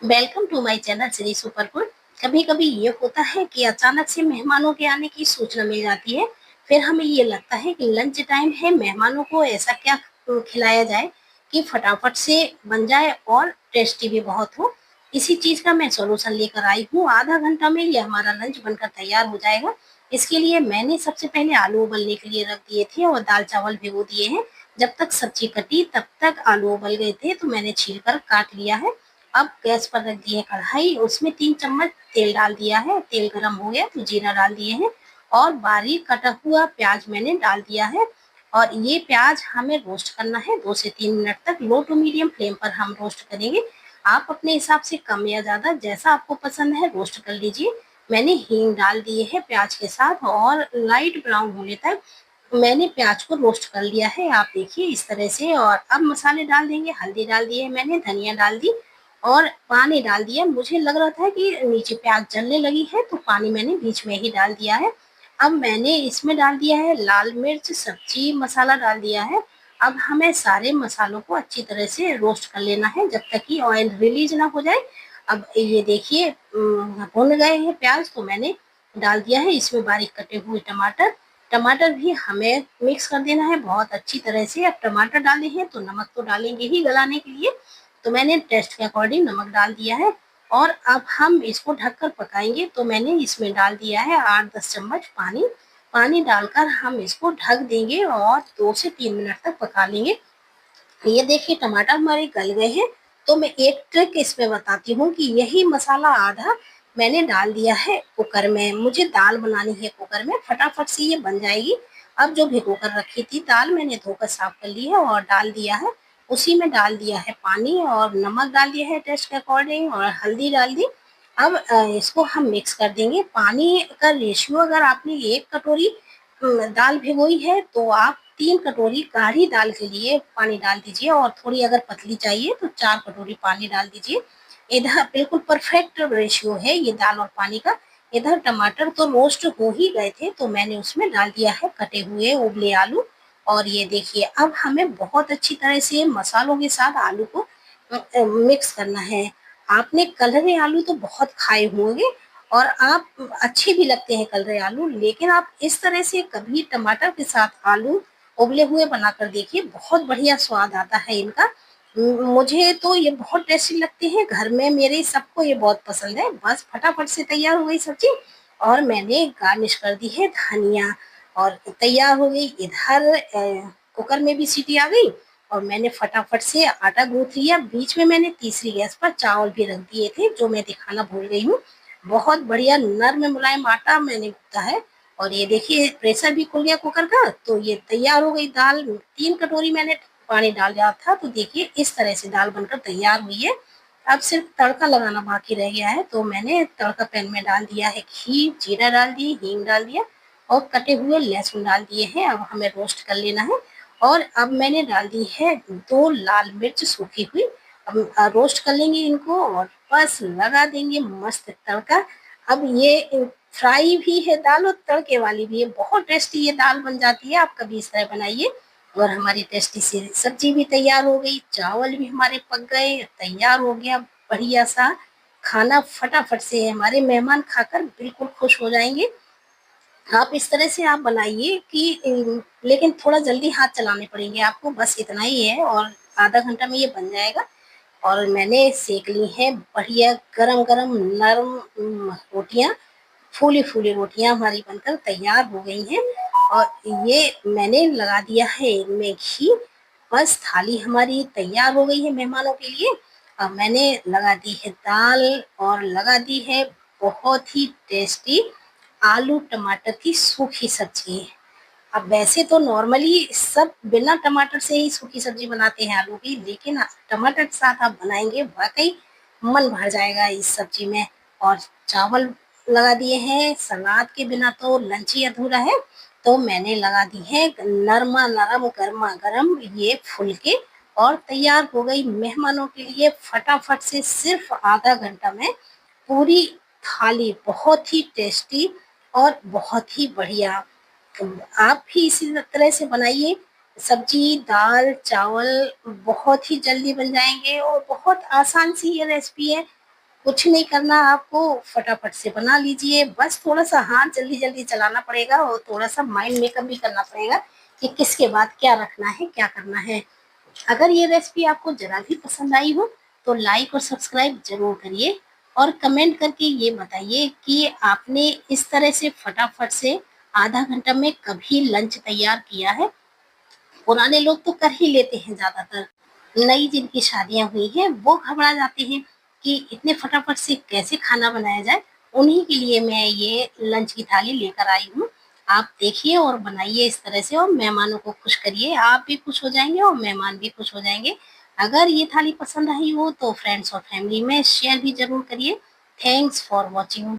Welcome to my channel Shri super food. कभी कभी ये होता है कि अचानक से मेहमानों के आने की सूचना मिल जाती है। फिर हमें ये लगता है कि लंच टाइम है, मेहमानों को ऐसा क्या खिलाया जाए कि फटाफट से बन जाए और टेस्टी भी बहुत हो। इसी चीज का मैं सॉल्यूशन लेकर आई हूँ। आधा घंटा में ये हमारा लंच बनकर तैयार हो जाएगा। इसके लिए मैंने सबसे पहले आलू उबलने के लिए रख दिए थे और दाल चावल भिगो दिए हैं। जब तक सब्जी कटी तब तक आलू उबल गए थे, तो मैंने छीलकर काट लिया है। अब गैस पर रख दी है कढ़ाई, उसमें 3 चम्मच तेल डाल दिया है। तेल गरम हो गया तो जीरा डाल दिए हैं और बारीक कटा हुआ प्याज मैंने डाल दिया है। और ये प्याज हमें रोस्ट करना है 2 से 3 मिनट तक। लो टू मीडियम फ्लेम पर हम रोस्ट करेंगे। आप अपने हिसाब से कम या ज्यादा जैसा आपको पसंद है रोस्ट कर लीजिए। मैंने हींग डाल दिए है प्याज के साथ और लाइट ब्राउन होने तक मैंने प्याज को रोस्ट कर लिया है। आप देखिए इस तरह से। और अब मसाले डाल देंगे। हल्दी डाल दी है मैंने, धनिया डाल दी और पानी डाल दिया। मुझे लग रहा था कि नीचे प्याज जलने लगी है, तो पानी मैंने बीच में ही डाल दिया है। अब मैंने इसमें डाल दिया है लाल मिर्च, सब्जी मसाला डाल दिया है। अब हमें सारे मसालों को अच्छी तरह से रोस्ट कर लेना है जब तक कि ऑयल रिलीज ना हो जाए। अब ये देखिए भुन गए हैं प्याज, तो मैंने डाल दिया है इसमें बारीक कटे हुए टमाटर। टमाटर भी हमें मिक्स कर देना है बहुत अच्छी तरह से। अब टमाटर डाले हैं तो नमक तो डालेंगे ही गलाने के लिए, तो मैंने टेस्ट के अकॉर्डिंग नमक डाल दिया है। और अब हम इसको ढककर पकाएंगे, तो मैंने इसमें डाल दिया है 8-10 चम्मच पानी। पानी डालकर हम इसको ढक देंगे और 2 से 3 मिनट तक पका लेंगे। ये देखिए टमाटर हमारे गल गए हैं। तो मैं एक ट्रिक इसमें बताती हूँ कि यही मसाला आधा मैंने डाल दिया है कुकर में। मुझे दाल बनानी है कुकर में, फटाफट से ये बन जाएगी। अब जो भिगो कर रखी थी दाल मैंने धोकर साफ कर ली है और डाल दिया है। उसी में डाल दिया है पानी और नमक डाल दिया है टेस्ट के अकॉर्डिंग और हल्दी डाल दी। अब इसको हम मिक्स कर देंगे। पानी का रेशियो अगर आपने 1 कटोरी दाल भिगोई है तो आप 3 कटोरी गाढ़ी दाल के लिए पानी डाल दीजिए और थोड़ी अगर पतली चाहिए तो 4 कटोरी पानी डाल दीजिए। इधर बिल्कुल परफेक्ट रेशियो है ये दाल और पानी का। इधर टमाटर तो रोस्ट हो ही गए थे, तो मैंने उसमें डाल दिया है कटे हुए उबले आलू। और ये देखिए अब हमें बहुत अच्छी तरह से मसालों के साथ आलू को मिक्स करना है। आपने कलरे आलू तो बहुत खाए होंगे और आप अच्छे भी लगते हैं कलरे आलू, लेकिन आप इस तरह से कभी टमाटर के साथ आलू उबले हुए बनाकर देखिए, बहुत बढ़िया स्वाद आता है इनका। मुझे तो ये बहुत टेस्टी लगते हैं, घर में मेरे सबको ये बहुत पसंद है। बस फटाफट से तैयार हो गई सब्जी और मैंने गार्निश कर दी है धनिया और तैयार हो गई। इधर कुकर में भी सीटी आ गई और मैंने फटाफट से आटा गूंथ लिया। बीच में मैंने तीसरी गैस पर चावल भी रख दिए थे जो मैं दिखाना भूल गई हूँ। बहुत बढ़िया नर्म मुलायम आटा मैंने गूंथा है। और ये देखिए प्रेशर भी खुल गया कुकर का, तो ये तैयार हो गई दाल। 3 कटोरी मैंने पानी डाल दिया था, तो देखिए इस तरह से दाल बनकर तैयार हुई है। अब सिर्फ तड़का लगाना बाकी रह गया है, तो मैंने तड़का पैन में डाल दिया है घी, जीरा डाल दी, हींग डाल दिया और कटे हुए लहसुन डाल दिए हैं। अब हमें रोस्ट कर लेना है। और अब मैंने डाल दी है 2 लाल मिर्च सूखी हुई। अब रोस्ट कर लेंगे इनको और बस लगा देंगे मस्त तड़का। अब ये फ्राई भी है दाल और तड़के वाली भी है, बहुत टेस्टी ये दाल बन जाती है। आप कभी इस तरह बनाइए। और हमारी टेस्टी सी सब्जी भी तैयार हो गई, चावल भी हमारे पक गए, तैयार हो गया बढ़िया सा खाना। फटाफट से हमारे मेहमान खाकर बिल्कुल खुश हो जाएंगे। आप इस तरह से आप बनाइए कि लेकिन थोड़ा जल्दी हाथ चलाने पड़ेंगे आपको, बस इतना ही है। और आधा घंटा में ये बन जाएगा। और मैंने सेक ली है बढ़िया गरम गरम नरम रोटियां। फूली फूली रोटियां हमारी बनकर तैयार हो गई हैं। और ये मैंने लगा दिया है इनमें घी। बस थाली हमारी तैयार हो गई है मेहमानों के लिए। अब मैंने लगा दी है दाल और लगा दी है बहुत ही टेस्टी आलू टमाटर की सूखी सब्जी। अब वैसे तो नॉर्मली सब बिना टमाटर से ही सूखी सब्जी बनाते हैं आलू की, लेकिन टमाटर के साथ आप बनाएंगे वाकई मन भर जाएगा इस सब्जी में। और चावल लगा दिए हैं, सलाद के बिना तो लंच ही अधूरा है। तो मैंने लगा दी है नरमा नरम गर्मा गर्म ये फुलके और तैयार हो गई मेहमानों के लिए फटाफट से सिर्फ आधा घंटा में पूरी थाली। बहुत ही टेस्टी और बहुत ही बढ़िया। आप भी इसी तरह से बनाइए। सब्जी दाल चावल बहुत ही जल्दी बन जाएंगे और बहुत आसान सी ये रेसिपी है। कुछ नहीं करना आपको, फटाफट से बना लीजिए। बस थोड़ा-सा हाथ जल्दी-जल्दी चलाना पड़ेगा और थोड़ा-सा माइंड मेकअप भी करना पड़ेगा कि किसके बाद क्या रखना है, क्या करना है। अगर ये रेसिपी आपको ज़रा भी पसंद आई हो, तो लाइक और सब्सक्राइब ज़रूर करिए और कमेंट करके ये बताइए कि आपने इस तरह से फटाफट से आधा घंटा में कभी लंच तैयार किया है? पुराने लोग तो कर ही लेते हैं ज़्यादातर। नई जिनकी शादियाँ हुई हैं, वो घबरा जाते हैं कि इतने फटाफट से कैसे खाना बनाया जाए। उन्हीं के लिए मैं ये लंच की थाली लेकर आई हूँ। आप देखिए और बनाइए इस तरह से और मेहमानों को खुश करिए। आप भी खुश हो जाएँगे और मेहमान भी खुश हो जाएँगे। अगर ये थाली पसंद आई हो तो फ्रेंड्स और फैमिली में शेयर भी ज़रूर करिए। Thanks for watching.